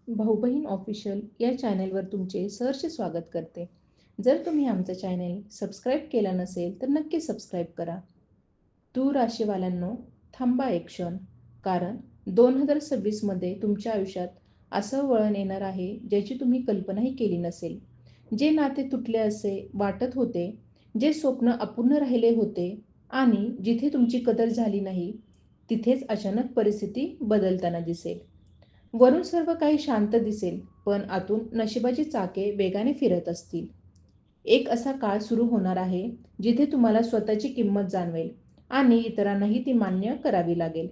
भाऊ बहीण ऑफिशियल या चॅनेलवर तुमचे सहर्ष स्वागत करते. जर तुम्ही आमचं चॅनेल सबस्क्राईब केलं नसेल तर नक्की सबस्क्राईब करा. तूळ राशीवाल्यांनो, थांबा एक क्षण, कारण 2026मध्ये तुमच्या आयुष्यात असं वळण येणार आहे ज्याची तुम्ही कल्पनाही केली नसेल. जे नाते तुटले असे वाटत होते, जे स्वप्न अपूर्ण राहिले होते आणि जिथे तुमची कदर झाली नाही, तिथेच अचानक परिस्थिती बदलताना दिसेल. वरून सर्व काही शांत दिसेल, पण आतून नशिबाची चाके वेगाने फिरत असतील. एक असा काळ सुरू होणार आहे, जिथे तुम्हाला स्वतःची किंमत जाणवेल आणि इतरांनाही ती मान्य करावी लागेल.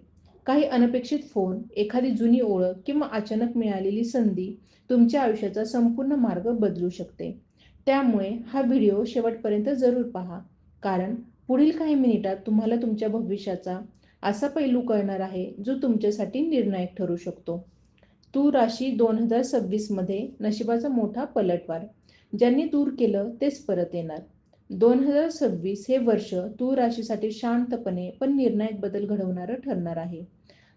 काही अनपेक्षित फोन, एखादी जुनी ओळख किंवा अचानक मिळालेली संधी तुमच्या आयुष्याचा संपूर्ण मार्ग बदलू शकते. त्यामुळे हा व्हिडिओ शेवटपर्यंत जरूर पहा, कारण पुढील काही मिनिटात तुम्हाला तुमच्या भविष्याचा असा पैलू कळणार आहे, जो तुमच्यासाठी निर्णायक ठरू शकतो. तूळ राशी 2026मध्ये नशिबाचा मोठा पलटवार. ज्यांनी दूर केलं तेच परत येणार. 2026 हे वर्ष तूळ राशीसाठी शांतपणे पण निर्णायक बदल घडवणारं ठरणार आहे.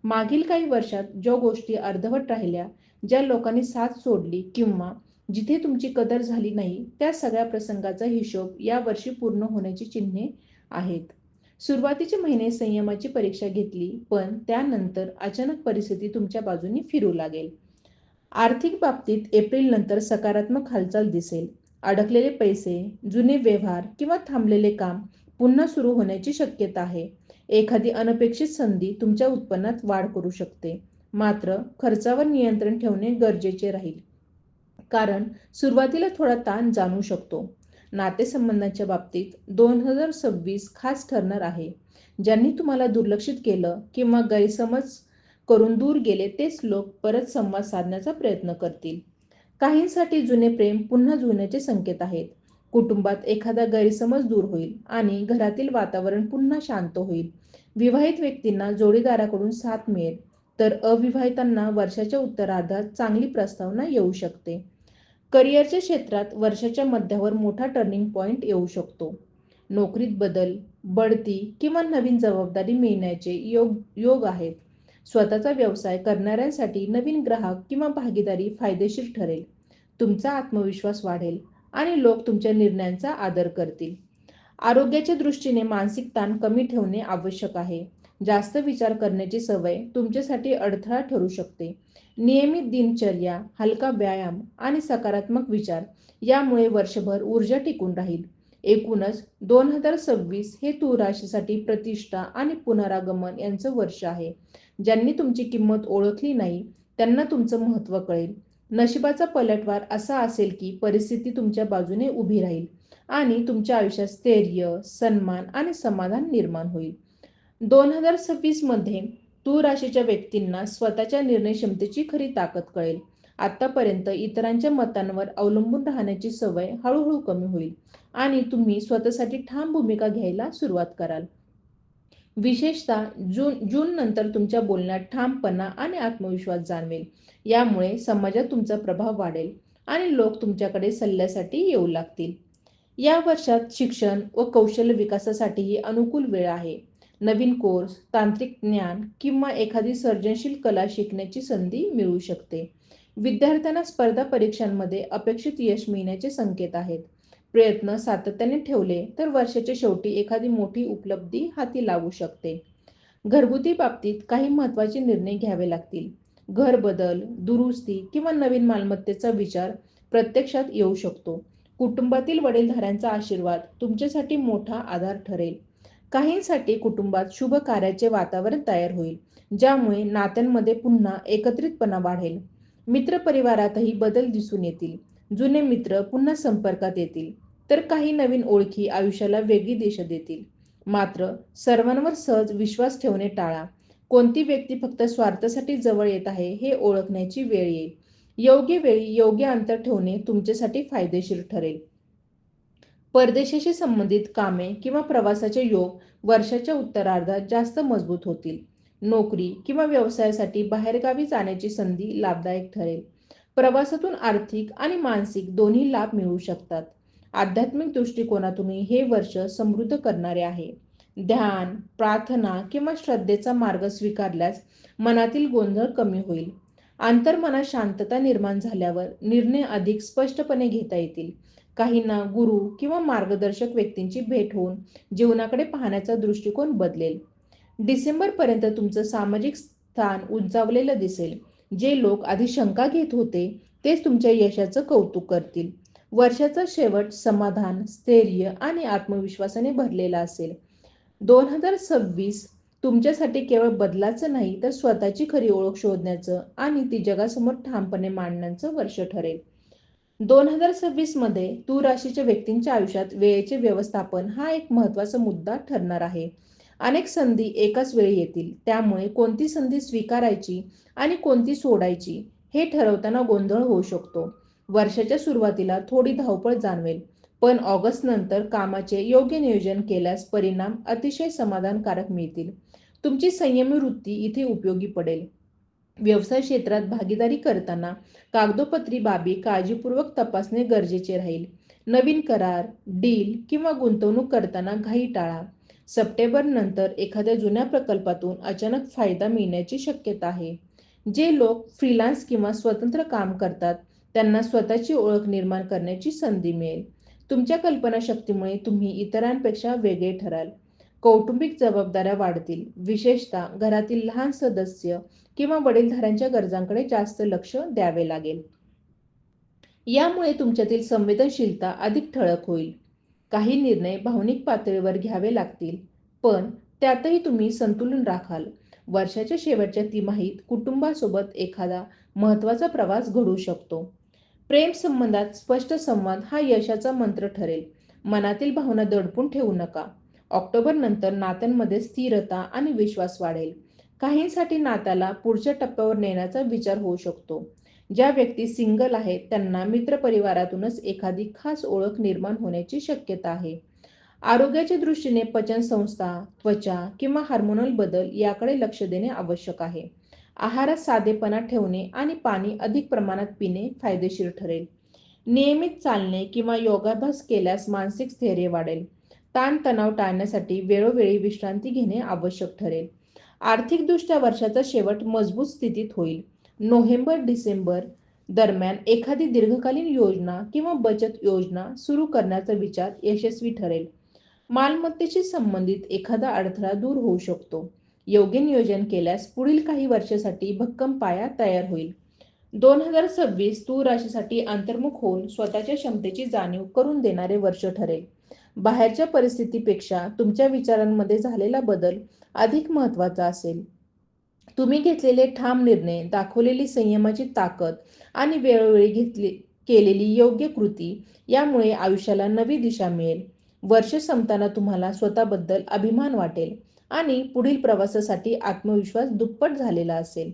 मागील काही वर्षात ज्या गोष्टी अर्धवट राहिल्या, ज्या लोकांनी साथ सोडली किंवा जिथे तुमची कदर झाली नाही, त्या सगळ्या प्रसंगाचा हिशोब या वर्षी पूर्ण होण्याची चिन्हे आहेत. सुरुवातीचे महिने संयमाची परीक्षा घेतली, पण त्यानंतर अचानक परिस्थिती तुमच्या बाजूने फिरू लागेल. आर्थिक बाबतीत एप्रिलनंतर सकारात्मक हालचाल दिसेल. अडकलेले पैसे, जुने व्यवहार किंवा थांबलेले काम पुन्हा सुरू होण्याची शक्यता आहे. एखादी अनपेक्षित संधी तुमच्या उत्पन्नात वाढ करू शकते. मात्र खर्चावर नियंत्रण ठेवणे गरजेचे राहील, कारण सुरुवातीला थोडा ताण जाणवू शकतो. नातेसंबंधांच्या बाबतीत 2026 खास ठरणार आहे. ज्यांनी तुम्हाला दुर्लक्षित केलं किंवा गैरसमज करून दूर गेले, तेच लोक परत संवाद साधण्याचा प्रयत्न करतील. काहींसाठी जुने प्रेम पुन्हा जुळण्याचे संकेत आहेत. कुटुंबात एखादा गैरसमज दूर होईल आणि घरातील वातावरण पुन्हा शांत होईल. विवाहित व्यक्तींना जोडीदाराकडून साथ मिळेल, तर अविवाहितांना वर्षाच्या उत्तरार्धात चांगली प्रस्तावना येऊ शकते. करिअरच्या क्षेत्रात वर्षाच्या मध्यावर मोठा टर्निंग पॉइंट येऊ शकतो. नोकरीत बदल, बढती किंवा नवीन जबाबदारी मिळण्याचे योग योग आहेत. स्वतःचा व्यवसाय करणाऱ्यांसाठी नवीन ग्राहक किंवा भागीदारी फायदेशीर ठरेल. तुमचा आत्मविश्वास वाढेल आणि लोक तुमच्या निर्णयांचा आदर करतील. आरोग्याच्या दृष्टीने मानसिक ताण कमी ठेवणे आवश्यक आहे. जास्त विचार करण्याची सवय तुमच्यासाठी अडथळा ठरू शकते. नियमित दिनचर्या, हलका व्यायाम आणि सकारात्मक विचार यामुळे वर्षभर ऊर्जा टिकून राहील. एकूणच 2026 हे तूळ राशीसाठी प्रतिष्ठा आणि पुनरागमन यांचं वर्ष आहे. ज्यांनी तुमची किंमत ओळखली नाही, त्यांना तुमचं महत्त्व कळेल. नशिबाचा पलटवार असा असेल की परिस्थिती तुमच्या बाजूने उभी राहील आणि तुमच्या आयुष्यात स्थैर्य, सन्मान आणि समाधान निर्माण होईल. 2026मध्ये तूळ राशीच्या व्यक्तींना स्वतःच्या निर्णय क्षमतेची खरी ताकद कळेल. आतापर्यंत इतरांच्या मतांवर अवलंबून राहण्याची सवय हळूहळू कमी होईल आणि तुम्ही स्वतःसाठी ठाम भूमिका घ्यायला सुरुवात कराल. विशेषतः जून नंतर तुमच्या बोलण्यात ठामपणा आणि आत्मविश्वास जाणवेल. यामुळे समाजात तुमचा प्रभाव वाढेल आणि लोक तुमच्याकडे सल्ल्यासाठी येऊ लागतील. या वर्षात शिक्षण व कौशल्य विकासासाठीही अनुकूल वेळ आहे. नवीन कोर्स, तांत्रिक ज्ञान किंवा एखादी सर्जनशील कला शिकण्याची संधी मिळू शकते. विद्यार्थ्यांना स्पर्धा परीक्षांमध्ये अपेक्षित यश मिळण्याचे संकेत आहेत. प्रयत्न सातत्याने ठेवले तर वर्षाच्या शेवटी एखादी मोठी उपलब्धी हाती लागू शकते. घरगुती बाबतीत काही महत्त्वाचे निर्णय घ्यावे लागतील. घर बदल, दुरुस्ती किंवा नवीन मालमत्तेचा विचार प्रत्यक्षात येऊ शकतो. कुटुंबातील वडीलधाऱ्यांचा आशीर्वाद तुमच्यासाठी मोठा आधार ठरेल. काहींसाठी कुटुंबात शुभ कार्याचे वातावरण तयार होईल, ज्यामुळे नात्यांमध्ये पुन्हा एकत्रितपणा वाढेल. मित्रपरिवारातही बदल दिसून येतील. जुने मित्र पुन्हा संपर्कात येतील, तर काही नवीन ओळखी आयुष्याला वेगळी दिशा देतील. मात्र सर्वांवर सहज विश्वास ठेवणे टाळा. कोणती व्यक्ती फक्त स्वार्थासाठी जवळ येत आहे हे ओळखण्याची वेळ येईल. योग्य वेळी योग्य अंतर ठेवणे तुमच्यासाठी फायदेशीर ठरेल. परदेशाशी संबंधित कामे किंवा प्रवासाचे योग वर्षाच्या उत्तरार्धात जास्त मजबूत होतील. नोकरी किंवा व्यवसायासाठी बाहेरगावी जाण्याची संधी लाभदायक ठरेल. प्रवासातून आर्थिक आणि मानसिक दोन्ही लाभ मिळू शकतात. आध्यात्मिक दृष्टिकोनातूनही हे वर्ष समृद्ध करणारे आहे. ध्यान, प्रार्थना किंवा श्रद्धेचा मार्ग स्वीकारल्यास मनातील गोंधळ कमी होईल. अंतर्मनात शांतता निर्माण झाल्यावर निर्णय अधिक स्पष्टपणे घेता येतील. काहींना गुरु किंवा मार्गदर्शक व्यक्तींची भेट होऊन जीवनाकडे पाहण्याचा दृष्टिकोन बदलेल. डिसेंबरपर्यंत तुमचं सामाजिक स्थान उंचावलेलं दिसेल. जे लोक आधी शंका घेत होते तेच तुमच्या यशाचं कौतुक करतील. वर्षाचा शेवट समाधान, स्थैर्य आणि आत्मविश्वासाने भरलेला असेल. 2026 तुमच्यासाठी केवळ बदलाचं नाही तर स्वतःची खरी ओळख शोधण्याचं आणि ती जगासमोर ठामपणे मांडण्याचं वर्ष ठरेल. 2026 मध्ये तूळ राशीच्या व्यक्तींच्या आयुष्यात वेळेचे व्यवस्थापन हा एक महत्त्वाचा मुद्दा ठरणार आहे. अनेक संधी एकाच वेळी येतील, त्यामुळे कोणती संधी स्वीकारायची आणि कोणती सोडायची हे ठरवताना गोंधळ होऊ शकतो. वर्षाच्या सुरुवातीला थोडी धावपळ जाणवेल, पण ऑगस्ट नंतर कामाचे योग्य नियोजन केल्यास परिणाम अतिशय समाधानकारक मिळतील. तुमची संयमी वृत्ती इथे उपयोगी पडेल. व्यवसाय क्षेत्रात भागीदारी करताना कागदोपत्री बाबी काळजीपूर्वक तपासणे गरजेचे राहील. नवीन करार, डील किंवा गुंतवणूक करताना घाई टाळा. सप्टेंबर नंतर एखाद्या जुन्या प्रकल्पातून अचानक फायदा मिळण्याची शक्यता आहे. जे लोक फ्रीलान्स किंवा स्वतंत्र काम करतात त्यांना स्वतःची ओळख निर्माण करण्याची संधी मिळेल. तुमच्या कल्पनाशक्तीमुळे तुम्ही इतरांपेक्षा वेगळे ठराल. कौटुंबिक जबाबदाऱ्या वाढतील, विशेषतः घरातील लहान सदस्य किंवा वडीलधाऱ्यांच्या गरजांकडे जास्त लक्ष द्यावे लागेल. यामुळे तुमच्यातील संवेदनशीलता अधिक ठळक होईल. काही निर्णय भावनिक पातळीवर घ्यावे लागतील, पण त्यातही तुम्ही संतुलन राखाल. वर्षाच्या शेवटच्या तिमाहीत कुटुंबासोबत एखादा महत्त्वाचा प्रवास घडू शकतो. प्रेम संबंधात स्पष्ट संवाद हा यशाचा मंत्र ठरेल. मनातील भावना दडपून ठेवू नका. ऑक्टोबर नंतर नात्यांमध्ये स्थिरता आणि विश्वास वाढेल. काहींसाठी नात्याला पुढच्या टप्प्यावर नेण्याचा विचार होऊ शकतो. ज्या व्यक्ती सिंगल आहेत त्यांना मित्रपरिवारातूनच एखादी खास ओळख निर्माण होण्याची शक्यता आहे. आरोग्याच्या दृष्टीने पचनसंस्था, त्वचा किंवा हार्मोनल बदल याकडे लक्ष देणे आवश्यक आहे. आहारात साधेपणा ठेवणे आणि पाणी अधिक प्रमाणात पिणे फायदेशीर ठरेल. नियमित चालणे किंवा योगाभ्यास केल्यास मानसिक स्थैर्य वाढेल. ताणतणाव टाळण्यासाठी वेळोवेळी विश्रांती घेणे आवश्यक ठरेल. आर्थिकदृष्ट्या वर्षाचा शेवट मजबूत स्थितीत होईल. नोव्हेंबर-डिसेंबर दरम्यान एखादी दीर्घकालीन योजना किंवा बचत योजना सुरू करण्याचा विचार यशस्वी ठरेल. मालमत्तेशी संबंधित एखादा अडथळा दूर होऊ शकतो. योग्य नियोजन केल्यास पुढील काही वर्षासाठी भक्कम पाया तयार होईल. 2026 तूळ राशीसाठी अंतर्मुख होऊन स्वतःच्या क्षमतेची जाणीव करून देणारे वर्ष ठरेल. बाहेरच्या परिस्थितीपेक्षा तुमच्या विचारांमध्ये झालेला बदल अधिक महत्त्वाचा असेल. तुम्ही घेतलेले ठाम निर्णय, दाखवलेली संयमाची ताकद आणि वेळोवेळी केलेली योग्य कृती यामुळे आयुष्याला नवी दिशा मिळेल. वर्ष संपताना तुम्हाला स्वतःबद्दल अभिमान वाटेल आणि पुढील प्रवासासाठी आत्मविश्वास दुप्पट झालेला असेल.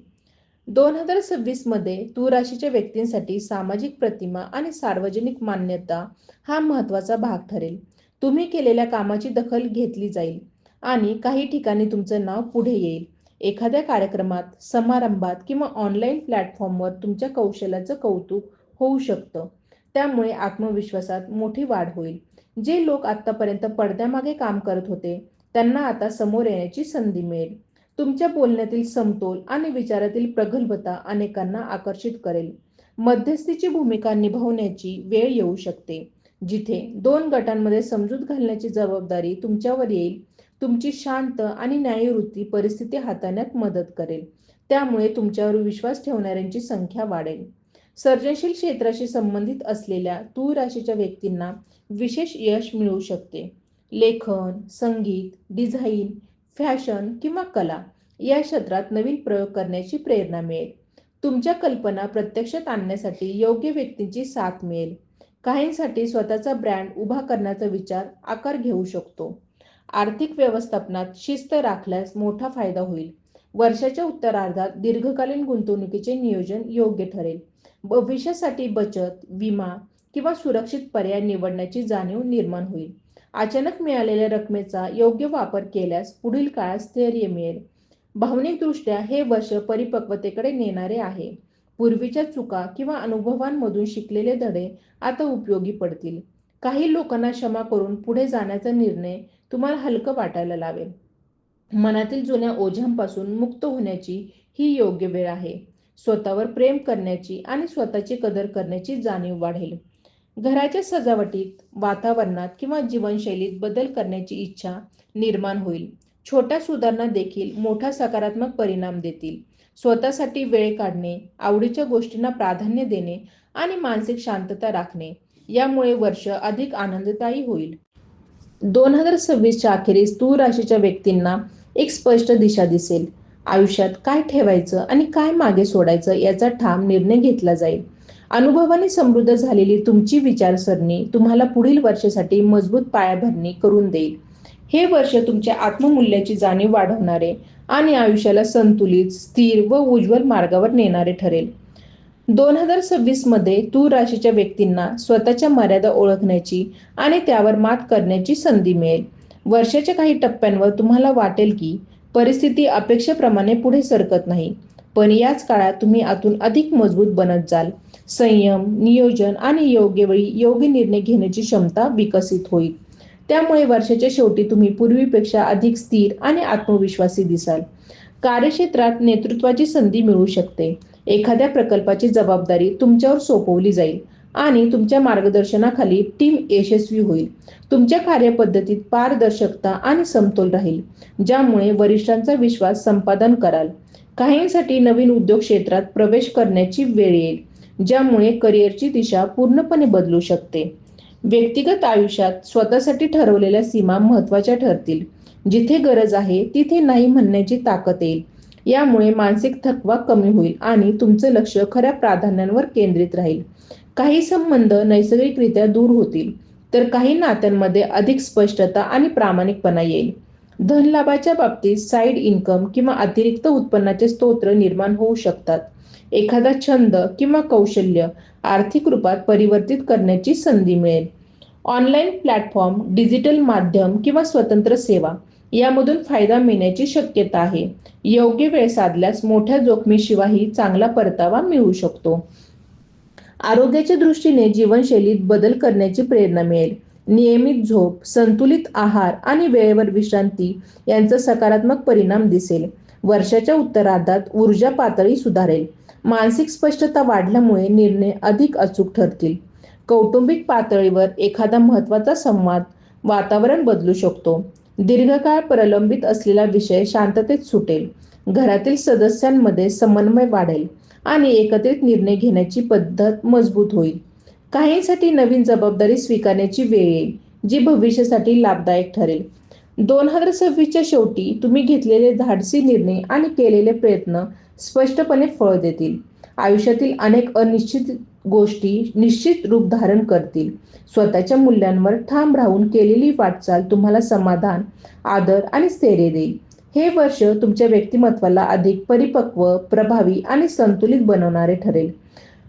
2026 मध्ये तूळ राशीच्या व्यक्तींसाठी सामाजिक प्रतिमा आणि सार्वजनिक मान्यता हा महत्त्वाचा भाग ठरेल. तुम्ही केलेल्या कामाची दखल घेतली जाईल आणि काही ठिकाणी तुमचं नाव पुढे येईल. एखाद्या कार्यक्रमात, समारंभात किंवा ऑनलाईन प्लॅटफॉर्मवर तुमच्या कौशल्याचं कौतुक होऊ शकतं. त्यामुळे आत्मविश्वासात मोठी वाढ होईल. जे लोक आतापर्यंत पडद्यामागे काम करत होते त्यांना आता समोर येण्याची संधी मिळेल. तुमच्या बोलण्यातील समतोल आणि विचारातील प्रगल्भता अनेकांना आकर्षित करेल. मध्यस्थीची भूमिका निभावण्याची वेळ येऊ शकते, जिथे दोन गटांमध्ये समजूत घालण्याची जबाबदारी तुमच्यावर येईल. तुमची शांत आणि न्यायवृत्ती परिस्थिती हाताळण्यात मदत करेल. त्यामुळे तुमच्यावर विश्वास ठेवणाऱ्यांची संख्या वाढेल. सर्जनशील क्षेत्राशी संबंधित असलेल्या तूळ राशीच्या व्यक्तींना विशेष यश मिळू शकते. लेखन, संगीत, डिझाईन, फॅशन किंवा कला या क्षेत्रात नवीन प्रयोग करण्याची प्रेरणा मिळेल. तुमच्या कल्पना प्रत्यक्षात आणण्यासाठी योग्य व्यक्तींची साथ मिळेल. काहींसाठी स्वतःचा ब्रँड उभा करण्याचा विचार आकार घेऊ शकतो. आर्थिक व्यवस्थापनात शिस्त राखल्यास मोठा फायदा होईल. वर्षाच्या उत्तरार्धात दीर्घकालीन गुंतवणुकीचे नियोजन योग्य ठरेल. भविष्यासाठी बचत, विमा किंवा सुरक्षित पर्याय निवडण्याची जाणीव निर्माण होईल. अचानक मिळालेल्या रकमेचा योग्य वापर केल्यास पुढील काळात स्थैर्य मिळेल. भावनिकदृष्ट्या हे वर्ष परिपक्वतेकडे नेणारे आहे. पूर्वीच्या चुका किंवा अनुभवांमधून शिकलेले धडे आता उपयोगी पडतील. काही लोकांना क्षमा करून पुढे जाण्याचा निर्णय तुम्हाला हलकं वाटायला लावेल. मनातील जुन्या ओझ्यांपासून मुक्त होण्याची ही योग्य वेळ आहे. स्वतःवर प्रेम करण्याची आणि स्वतःची कदर करण्याची जाणीव वाढेल. घराच्या सजावटीत, वातावरणात किंवा जीवनशैलीत बदल करण्याची इच्छा निर्माण होईल. छोट्या सुधारणा देखील मोठा सकारात्मक परिणाम देतील. स्वतःसाठी वेळ काढणे, आवडीच्या गोष्टींना प्राधान्य देणे आणि मानसिक शांतता राखणे यामुळे वर्ष अधिक आनंददायी होईल. 2026च्या अखेरीस तूळ राशीच्या व्यक्तींना एक स्पष्ट दिशा दिसेल. आयुष्यात काय ठेवायचं आणि काय मागे सोडायचं याचा ठाम निर्णय घेतला जाईल. अनुभवाने समृद्ध झालेली तुमची विचारसरणी तुम्हाला पुढील वर्षासाठी मजबूत पायाभरणी करून देईल. हे वर्ष तुमच्या आत्ममूल्याची जाणीव वाढवणारे आणि आयुष्याला संतुलित, स्थिर व उज्ज्वल मार्गावर नेणारे ठरेल. 2026 मध्ये तूळ राशीच्या व्यक्तींना स्वतःच्या मर्यादा ओळखण्याची आणि त्यावर मात करण्याची संधी मिळेल. वर्षाच्या काही टप्प्यांवर तुम्हाला वाटेल की परिस्थिती अपेक्षेप्रमाणे पुढे सरकत नाही, पण याच काळात तुम्ही आतून अधिक मजबूत बनत जाल. संयम, नियोजन आणि योग्य वेळी योग्य निर्णय घेण्याची क्षमता विकसित होईल. त्यामुळे वर्षाच्या शेवटी तुम्ही पूर्वीपेक्षा अधिक स्थिर आणि आत्मविश्वासी दिसाल. कार्यक्षेत्रात नेतृत्वाची संधी मिळू शकते. एखाद्या प्रकल्पाची जबाबदारी तुमच्यावर सोपवली जाईल आणि तुमच्या मार्गदर्शनाखाली टीम यशस्वी होईल. तुमच्या कार्यपद्धतीत पारदर्शकता आणि समतोल राहील, ज्यामुळे वरिष्ठांचा विश्वास संपादन कराल. काहींसाठी नवीन उद्योग क्षेत्रात प्रवेश करण्याची वेळ येईल, ज्यामुळे करिअरची दिशा पूर्णपणे बदलू शकते. व्यक्तिगत आयुष्यात स्वतःसाठी ठरवलेल्या सीमा महत्त्वाच्या ठरतील. जिथे गरज आहे तिथे नाही म्हणण्याची ताकद येईल. यामुळे मानसिक थकवा कमी होईल आणि तुमचं लक्ष खऱ्या प्राधान्यांवर केंद्रित राहील. काही संबंध नैसर्गिकरित्या दूर होतील, तर काही नात्यांमध्ये अधिक स्पष्टता आणि प्रामाणिकपणा येईल. धनलाभाच्या बाबतीत साईड इन्कम किंवा अतिरिक्त उत्पन्नाचे स्रोत निर्माण होऊ शकतात. एखादा छंद किंवा कौशल्य आर्थिक रूपात परिवर्तित करण्याची संधी मिळेल. ऑनलाईन प्लॅटफॉर्म, डिजिटल माध्यम किंवा स्वतंत्र सेवा यामधून फायदा मिळण्याची शक्यता आहे. योग्य वेळ साधल्यास मोठ्या जोखमीशिवायही चांगला परतावा मिळू शकतो. आरोग्याच्या दृष्टीने जीवनशैलीत बदल करण्याची प्रेरणा मिळेल. नियमित झोप, संतुलित आहार आणि वेळेवर विश्रांती यांचा सकारात्मक परिणाम दिसेल. वर्षाच्या उत्तरार्धात ऊर्जा पातळी सुधारेल. मानसिक स्पष्टता वाढल्यामुळे निर्णय अधिक अचूक ठरतील. कौटुंबिक पातळीवर एखादा महत्त्वाचा संवाद वातावरण बदलू शकतो. दीर्घकाळ प्रलंबित असलेला विषय शांततेत सुटेल. घरातील सदस्यांमध्ये समन्वय वाढेल आणि एकत्रित निर्णय घेण्याची पद्धत मजबूत होईल. काहींसाठी नवीन जबाबदारी स्वीकारण्याची वेळ येईल, जी भविष्यासाठी लाभदायक ठरेल. 2026च्या शेवटी तुम्ही घेतलेले धाडसी निर्णय आणि केलेले प्रयत्न स्पष्टपणे फळ देतील. आयुष्यातील अनेक अनिश्चित गोष्टी निश्चित रूप धारण करतील. स्वतःच्या मूल्यांवर ठाम राहून केलेली वाटचाल तुम्हाला समाधान, आदर आणि स्थैर्य देईल. हे वर्ष तुमच्या व्यक्तिमत्वाला अधिक परिपक्व, प्रभावी आणि संतुलित बनवणारे ठरेल.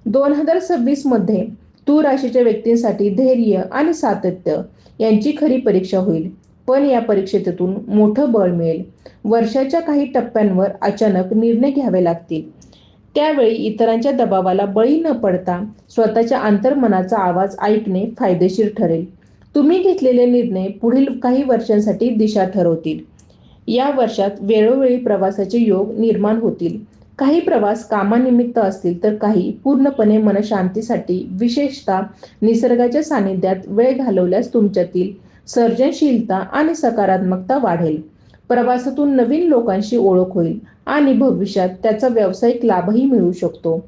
2026 मध्ये तूळ राशीच्या व्यक्तींसाठी धैर्य आणि सातत्य यांची खरी परीक्षा होईल, पण या परीक्षेतून मोठं बळ मिळेल. वर्षाच्या काही टप्प्यांवर अचानक निर्णय घ्यावे लागतील. त्यावेळी इतरांच्या दबावाला बळी न पडता स्वतःच्या अंतर्मनाचा आवाज ऐकणे फायदेशीर ठरेल. तुम्ही घेतलेले निर्णय पुढील काही वर्षांसाठी दिशा ठरवतील. या वर्षात वेळोवेळी प्रवासाचे योग निर्माण होतील. काही प्रवास कामानिमित्त असतील, तर काही पूर्णपणे मनशांतीसाठी, विशेषतः निसर्गाच्या सानिध्यात वेळ घालवल्यास तुमच्यातील सर्जनशीलता आणि सकारात्मकता वाढेल. प्रवासातून नवीन लोकांशी ओळख होईल आणि भविष्यात त्याचा व्यावसायिक लाभही मिळू शकतो.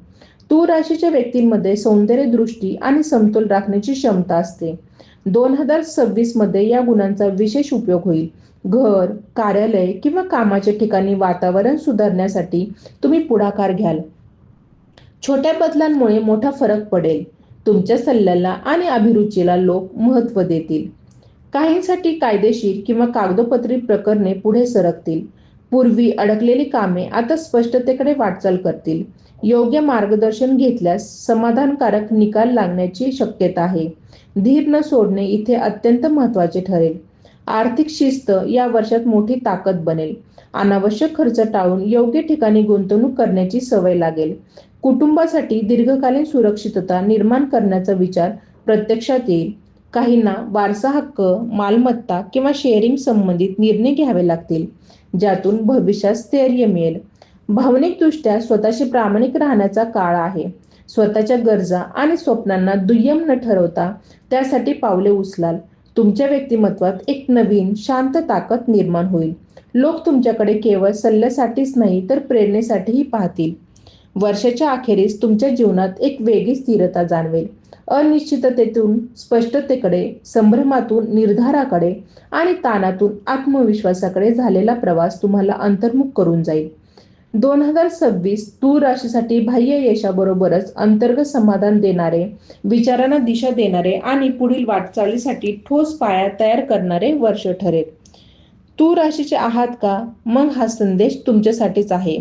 तूळ राशीच्या व्यक्तींमध्ये सौंदर्य दृष्टी आणि समतोल राखण्याची क्षमता असते. 2026 मध्ये या गुणांचा विशेष उपयोग होईल. घर, कार्यालय किंवा कामाच्या ठिकाणी वातावरण सुधारण्यासाठी तुम्ही पुढाकार घ्याल. छोट्या बदलांमुळे मोठा फरक पडेल. तुमच्या सल्ल्याला आणि अभिरुचीला लोक महत्त्व देतील. काहींसाठी कायदेशीर किंवा कागदोपत्री प्रकरणे पुढे सरकतील. पूर्वी अडकलेली कामे आता स्पष्टतेकडे वाटचाल करतील. योग्य मार्गदर्शन घेतल्यास समाधानकारक निकाल लागण्याची शक्यता आहे. धीर न सोडणे इथे अत्यंत महत्त्वाचे ठरेल. आर्थिक शिस्त या वर्षात मोठी ताकद बनेल. अनावश्यक खर्च टाळून योग्य ठिकाणी गुंतवणूक करण्याची सवय लागेल. कुटुंबासाठी दीर्घकालीन सुरक्षितता निर्माण करण्याचा विचार प्रत्यक्षात येईल. काहींना वारसा हक्क, मालमत्ता किंवा शेअरिंग संबंधित निर्णय घ्यावे लागतील, ज्यातून भविष्यात स्थैर्य मिळेल. भावनिकदृष्ट्या स्वतःशी प्रामाणिक राहण्याचा काळ आहे. स्वतःच्या गरजा आणि स्वप्नांना दुय्यम न ठरवता त्यासाठी पावले उचलाल. तुमच्या व्यक्तिमत्वात एक नवीन शांत ताकद निर्माण होईल. लोक तुमच्याकडे केवळ सल्ल्यासाठीच नाही तर प्रेरणेसाठीही पाहतील. वर्षाच्या अखेरीस तुमच्या जीवनात एक वेगळी स्थिरता जाणवेल. अनिश्चिततेतून स्पष्टतेकडे, संभ्रमातून निर्धाराकडे आणि ताणातून आत्मविश्वासाकडे झालेला प्रवास तुम्हाला अंतर्मुख करून जाईल. 2026 तूळ राशीसाठी बाह्य यशाबरोबरच अंतर्गत समाधान देणारे, विचारांना दिशा देणारे आणि पुढील वाटचालीसाठी ठोस पाया तयार करणारे वर्ष ठरेल. तूळ राशीचे आहात का? मग हा संदेश तुमच्यासाठीच आहे.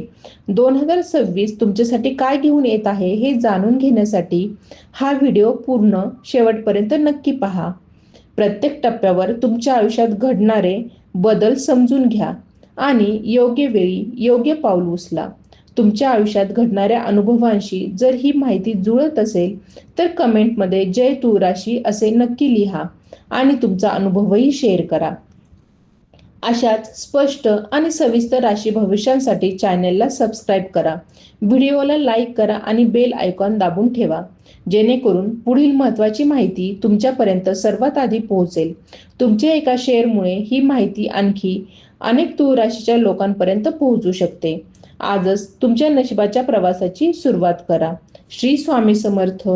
2026 तुमच्यासाठी काय घेऊन येत आहे हे जाणून घेण्यासाठी हा व्हिडिओ पूर्ण शेवटपर्यंत नक्की पहा. प्रत्येक टप्प्यावर तुमच्या आयुष्यात घडणारे बदल समजून घ्या आणि योग्य वेळी योग्य पाऊल उचला. तुमच्या आयुष्यात घडणाऱ्या अनुभवांशी जर ही माहिती जुळत असेल तर कमेंटमध्ये जय तूळ राशी असे नक्की लिहा आणि तुमचा अनुभवही शेअर करा. अशाच स्पष्ट आणि सविस्तर राशी भविष्यांसाठी चॅनेलला सबस्क्राईब करा. व्हिडिओला लाईक करा आणि बेल आयकॉन दाबून ठेवा, जेणेकरून पुढील महत्त्वाची माहिती तुमच्यापर्यंत सर्वात आधी पोहोचेल. तुमच्या एका शेअरमुळे ही माहिती आणखी अनेक तूळ राशीच्या लोकांपर्यंत पोहोचू शकते. आजच तुमच्या नशिबाच्या प्रवासाची सुरुवात करा. श्री स्वामी समर्थ.